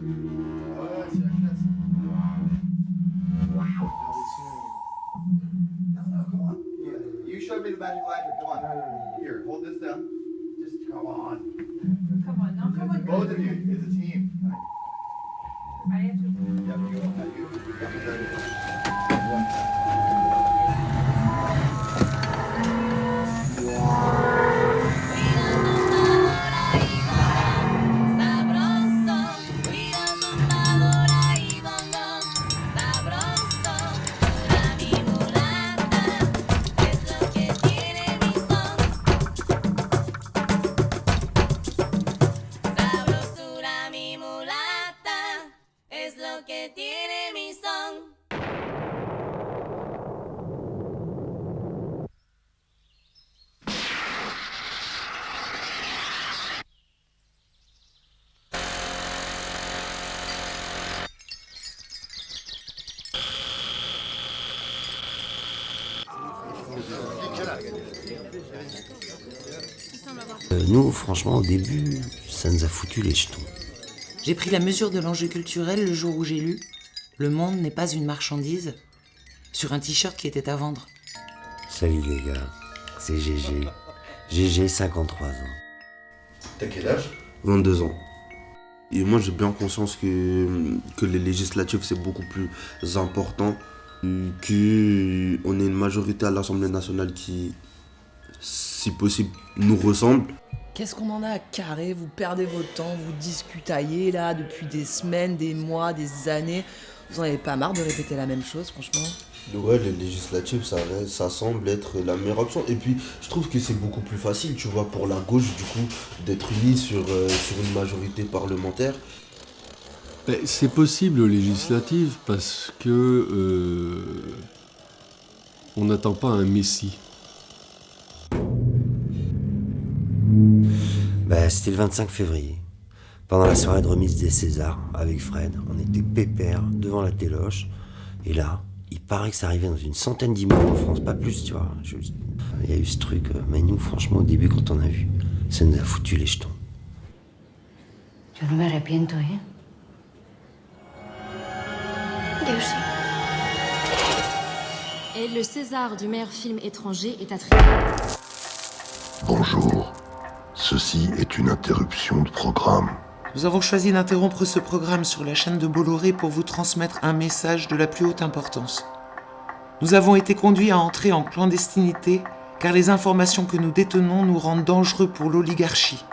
Ouais, c'est la classe. No, come on. You showed me the magic lantern. Come on. Here, hold this down. Just come on. Come on, now come on. Both of you, it's a team. I have to. Yep, Nous, franchement, au début, ça nous a foutu les jetons. J'ai pris la mesure de l'enjeu culturel le jour où j'ai lu « Le monde n'est pas une marchandise » sur un t-shirt qui était à vendre. Salut les gars, c'est GG. GG, 53 ans. T'as quel âge? 22 ans. Et moi j'ai bien conscience que les législatives c'est beaucoup plus important, qu'on ait une majorité à l'Assemblée nationale qui, si possible, nous ressemble. Qu'est-ce qu'on en a à carrer? Vous perdez votre temps, vous discutaillez là depuis des semaines, des mois, des années. Vous en avez pas marre de répéter la même chose, franchement? Ouais, les législatives, ça semble être la meilleure option. Et puis, je trouve que c'est beaucoup plus facile, tu vois, pour la gauche, du coup, d'être unie sur une majorité parlementaire. C'est possible aux législatives parce que on n'attend pas un messie. C'était le 25 février. Pendant la soirée de remise des Césars, avec Fred, on était pépère devant la téloche. Et là, il paraît que ça arrivait dans une centaine d'immeubles en France, pas plus, tu vois. Il y a eu ce truc, mais nous, franchement, au début, quand on a vu, ça nous a foutu les jetons. Yo no me arrepiento, ¿eh? Yo sí. Et le César du meilleur film étranger est attribué. Bonjour. Ceci est une interruption de programme. Nous avons choisi d'interrompre ce programme sur la chaîne de Bolloré pour vous transmettre un message de la plus haute importance. Nous avons été conduits à entrer en clandestinité car les informations que nous détenons nous rendent dangereux pour l'oligarchie.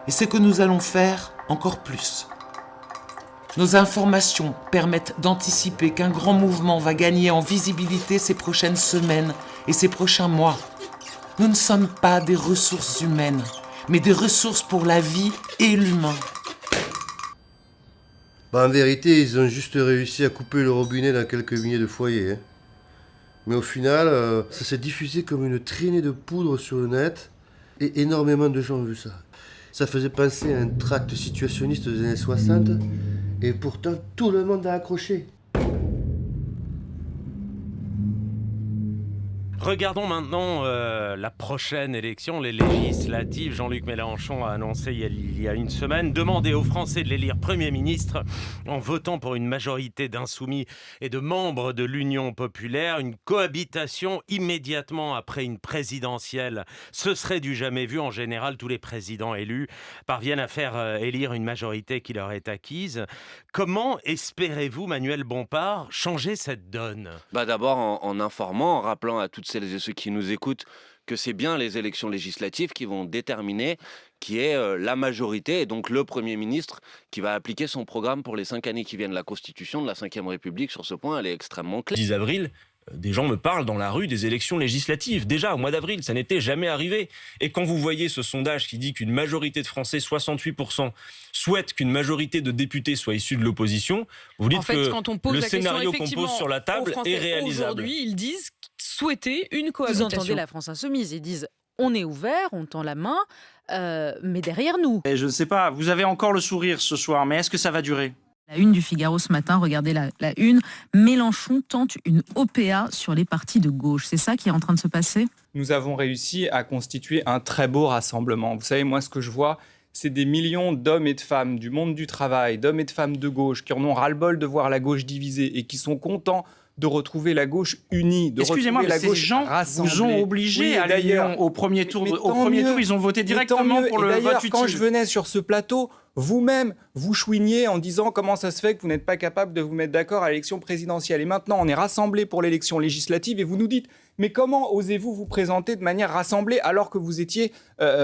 Et ce que nous allons faire encore plus. Nos informations permettent d'anticiper qu'un grand mouvement va gagner en visibilité ces prochaines semaines et ces prochains mois. Nous ne sommes pas des ressources humaines, mais des ressources pour la vie et l'humain. En vérité, ils ont juste réussi à couper le robinet dans quelques milliers de foyers. Hein. Mais au final, ça s'est diffusé comme une traînée de poudre sur le net, et énormément de gens ont vu ça. Ça faisait penser à un tract situationniste des années 60, et pourtant tout le monde a accroché. Regardons maintenant la prochaine élection, les législatives. Jean-Luc Mélenchon a annoncé il y a une semaine demander aux Français de l'élire Premier ministre en votant pour une majorité d'insoumis et de membres de l'Union populaire. Une cohabitation immédiatement après une présidentielle. Ce serait du jamais vu. En général, tous les présidents élus parviennent à faire élire une majorité qui leur est acquise. Comment espérez-vous, Manuel Bompard, changer cette donne ? D'abord en informant, en rappelant à toutes celles et ceux qui nous écoutent que c'est bien les élections législatives qui vont déterminer qui est la majorité et donc le Premier ministre qui va appliquer son programme pour les 5 années qui viennent. La Constitution de la Ve République, sur ce point, elle est extrêmement claire. 10 avril, des gens me parlent dans la rue des élections législatives. Déjà, au mois d'avril, ça n'était jamais arrivé. Et quand vous voyez ce sondage qui dit qu'une majorité de Français, 68%, souhaitent qu'une majorité de députés soit issue de l'opposition, vous dites que le scénario qu'on pose sur la table est réalisable. Aujourd'hui, ils disent souhaiter une cohabitation. Vous entendez la France Insoumise, ils disent on est ouvert, on tend la main, mais derrière nous. Et je ne sais pas, vous avez encore le sourire ce soir, mais est-ce que ça va durer ? La une du Figaro ce matin, regardez la une. Mélenchon tente une OPA sur les partis de gauche. C'est ça qui est en train de se passer ? Nous avons réussi à constituer un très beau rassemblement. Vous savez, moi, ce que je vois, c'est des millions d'hommes et de femmes du monde du travail, d'hommes et de femmes de gauche, qui en ont ras-le-bol de voir la gauche divisée et qui sont contents de retrouver la gauche unie, de Excusez-moi, retrouver mais la gauche ces gens rassemblée. vous ont obligé à Lyon au premier tour. Au premier tour, ils ont voté directement pour le vote utile. Quand je venais sur ce plateau, vous-même, vous chouiniez en disant comment ça se fait que vous n'êtes pas capable de vous mettre d'accord à l'élection présidentielle. Et maintenant, on est rassemblés pour l'élection législative et vous nous dites mais comment osez-vous vous présenter de manière rassemblée alors que vous étiez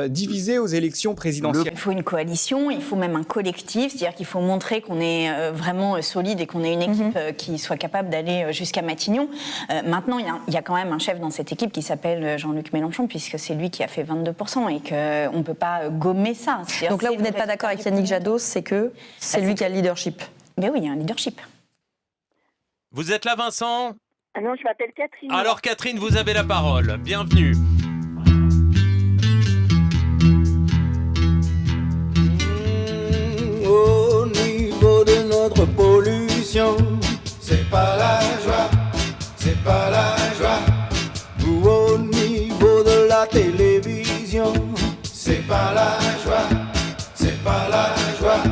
divisés aux élections présidentielles ? Il faut une coalition, il faut même un collectif, c'est-à-dire qu'il faut montrer qu'on est vraiment solide et qu'on est une équipe qui soit capable d'aller jusqu'à Matignon. Maintenant, il y a quand même un chef dans cette équipe qui s'appelle Jean-Luc Mélenchon, puisque c'est lui qui a fait 22% et qu'on ne peut pas gommer ça. Donc là, vous n'êtes pas d'accord avec Yannick Jadot, c'est que c'est lui qui a le leadership. Mais oui, il y a un leadership. Vous êtes là, Vincent ? Ah non, je m'appelle Catherine. Alors Catherine, vous avez la parole. Bienvenue. Au niveau de notre pollution, c'est pas la joie, c'est pas la joie. Ou au niveau de la télévision, c'est pas la joie, c'est pas la joie.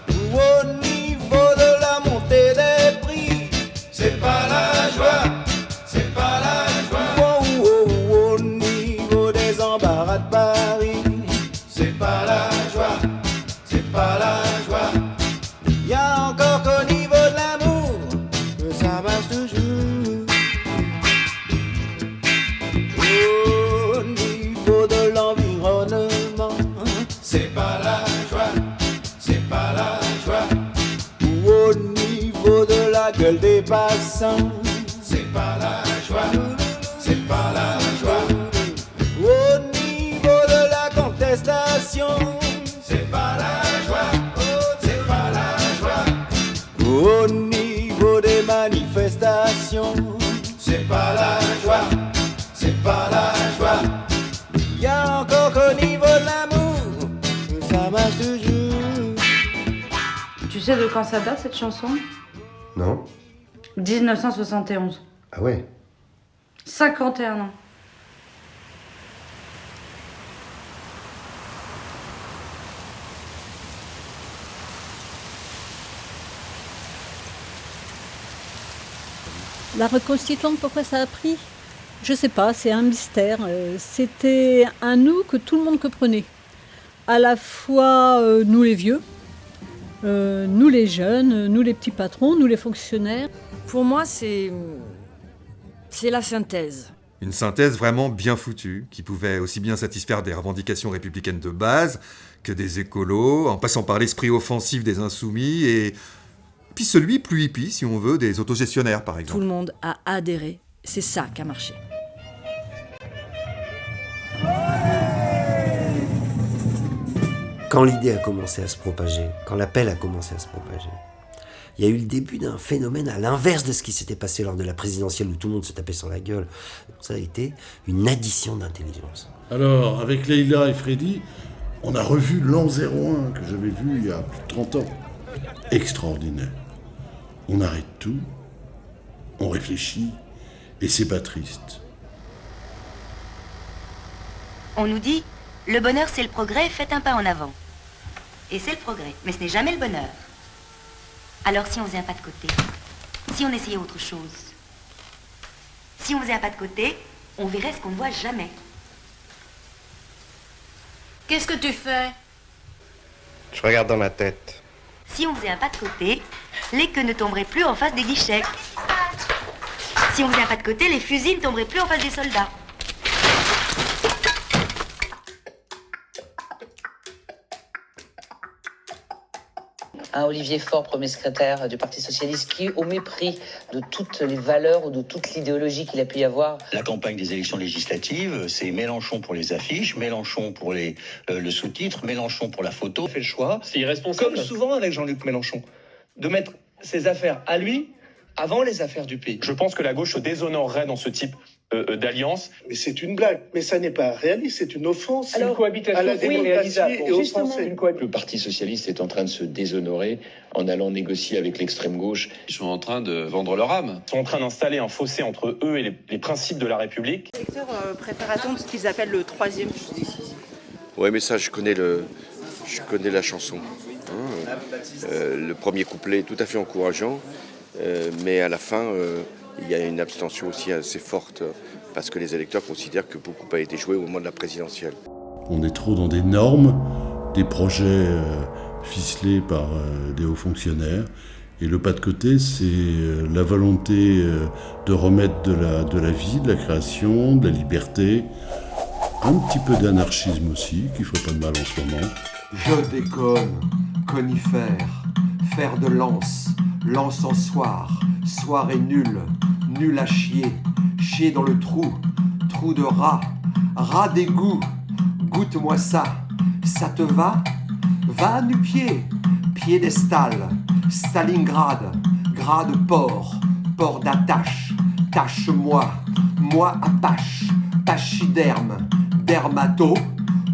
Ou au niveau de la montée des prix, c'est pas la joie, c'est pas la joie. Ou au niveau des embarras de Paris, c'est pas la joie, c'est pas la joie. Y a encore qu'au niveau de l'amour que ça marche toujours. Au niveau de l'environnement, c'est pas la joie, c'est pas la joie. Ou au niveau de la gueule des passants, c'est pas la joie, c'est pas la joie. Au niveau de la contestation, c'est pas la joie, c'est pas la joie. Au niveau des manifestations, c'est pas la joie, c'est pas la joie. Y a encore qu'au niveau de l'amour que ça marche toujours. Tu sais de quand ça date cette chanson ? Non ? 1971. Ah ouais ? 51 ans. La reconstituante, pourquoi ça a pris ? Je sais pas, c'est un mystère. C'était un nous que tout le monde comprenait. À la fois nous les vieux, nous les jeunes, nous les petits patrons, nous les fonctionnaires. Pour moi, c'est la synthèse. Une synthèse vraiment bien foutue, qui pouvait aussi bien satisfaire des revendications républicaines de base que des écolos, en passant par l'esprit offensif des insoumis et puis celui plus hippie, si on veut, des autogestionnaires, par exemple. Tout le monde a adhéré. C'est ça qui a marché. Quand l'idée a commencé à se propager, quand l'appel a commencé à se propager, il y a eu le début d'un phénomène à l'inverse de ce qui s'était passé lors de la présidentielle où tout le monde se tapait sur la gueule. Ça a été une addition d'intelligence. Alors, avec Leïla et Freddy, on a revu l'an 01 que j'avais vu il y a plus de 30 ans. Extraordinaire. On arrête tout, on réfléchit, et c'est pas triste. On nous dit, le bonheur c'est le progrès, faites un pas en avant. Et c'est le progrès, mais ce n'est jamais le bonheur. Alors si on faisait un pas de côté, si on essayait autre chose, si on faisait un pas de côté, on verrait ce qu'on ne voit jamais. Qu'est-ce que tu fais? Je regarde dans ma tête. Si on faisait un pas de côté, les queues ne tomberaient plus en face des guichets. Si on faisait un pas de côté, les fusils ne tomberaient plus en face des soldats. Olivier Faure, premier secrétaire du Parti Socialiste, qui, au mépris de toutes les valeurs ou de toute l'idéologie qu'il a pu y avoir... La campagne des élections législatives, c'est Mélenchon pour les affiches, Mélenchon pour le sous-titre, Mélenchon pour la photo. On fait le choix, c'est irresponsable, comme souvent avec Jean-Luc Mélenchon, de mettre ses affaires à lui avant les affaires du pays. Je pense que la gauche se déshonorerait dans ce type d'alliance. Mais c'est une blague, mais ça n'est pas réaliste, c'est une offense. Alors, une cohabitation à la démocratie et aux Français. Le Parti Socialiste est en train de se déshonorer en allant négocier avec l'extrême gauche. Ils sont en train de vendre leur âme. Ils sont en train d'installer un fossé entre eux et les principes de la République. Les électeurs préfèrent attendre ce qu'ils appellent le troisième justice. Ouais, mais ça, je connais Je connais la chanson. Le premier couplet est tout à fait encourageant, mais à la fin, il y a une abstention aussi assez forte parce que les électeurs considèrent que beaucoup a été joué au moment de la présidentielle. On est trop dans des normes, des projets ficelés par des hauts fonctionnaires. Et le pas de côté, c'est la volonté de remettre de la vie, de la création, de la liberté, un petit peu d'anarchisme aussi, qui ferait pas de mal en ce moment. Je déconne, conifère, fer de lance, l'encensoir, soirée nulle, nul à chier, chier dans le trou, trou de rat, rat d'égout, goûte-moi ça, ça te va? Va nu-pied, piédestal, Stalingrad, grade port, port d'attache, tâche-moi, moi apache, pachyderme, dermato,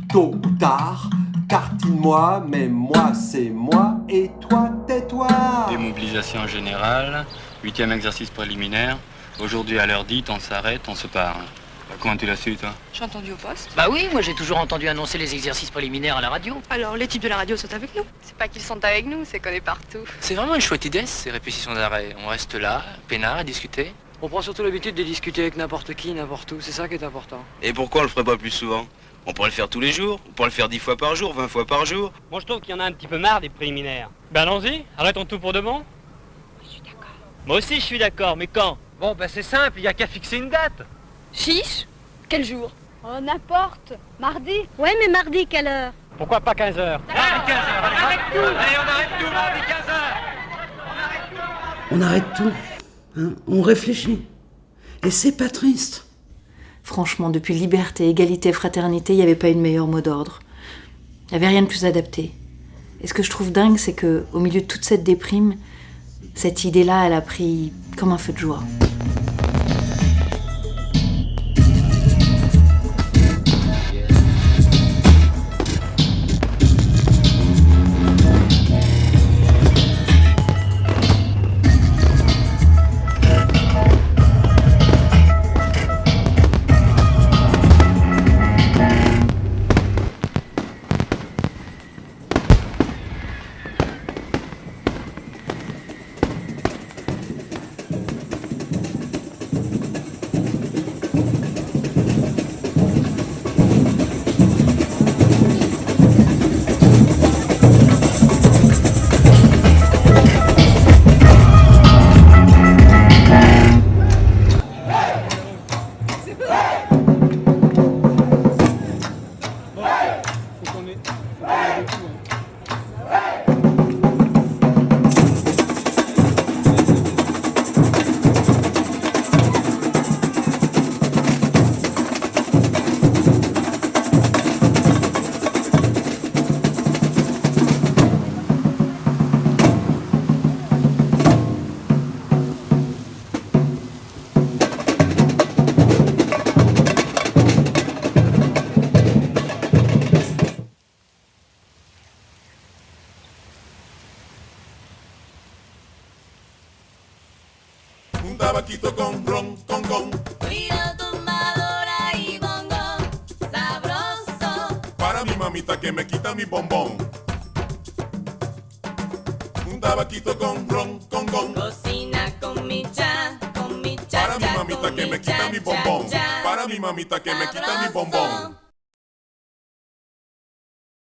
tôt ou tard, tartine-moi, mais moi c'est moi et toi tais-toi. Démobilisation générale, 8e exercice préliminaire. Aujourd'hui à l'heure dite, on s'arrête, on se part. Comment tu l'as su, toi? J'ai entendu au poste. Bah oui, moi j'ai toujours entendu annoncer les exercices préliminaires à la radio. Alors, les types de la radio sont avec nous. C'est pas qu'ils sont avec nous, c'est qu'on est partout. C'est vraiment une chouette idée, ces répétitions d'arrêt. On reste là, peinard, à discuter. On prend surtout l'habitude de discuter avec n'importe qui, n'importe où, c'est ça qui est important. Et pourquoi on le ferait pas plus souvent? On pourrait le faire tous les jours, on pourrait le faire 10 fois par jour, 20 fois par jour. Moi je trouve qu'il y en a un petit peu marre des préliminaires. Ben allons-y, arrêtons tout pour de bon. Je suis d'accord. Moi aussi je suis d'accord, mais quand? Bon ben c'est simple, il y a qu'à fixer une date. Chiche? Quel jour? Oh, n'importe. Mardi? Ouais, mais mardi, quelle heure? Pourquoi pas 15h? Mardi 15h, allez, on arrête tout. Allez, on arrête tout, mardi 15h. On arrête tout, hein, on réfléchit. Et c'est pas triste. Franchement, depuis liberté, égalité, fraternité, il n'y avait pas eu de meilleur mot d'ordre. Il n'y avait rien de plus adapté. Et ce que je trouve dingue, c'est qu'au milieu de toute cette déprime, cette idée-là, elle a pris comme un feu de joie. Un tabaquito con ron, con. Cuida tumbadora y bongo, sabroso. Para mi mamita que me quita mi bombón. Un tabaquito con ron, con. Cocina con mi cha, Para mi mamita que me quita mi bombón. Para mi mamita que me quita mi bombón.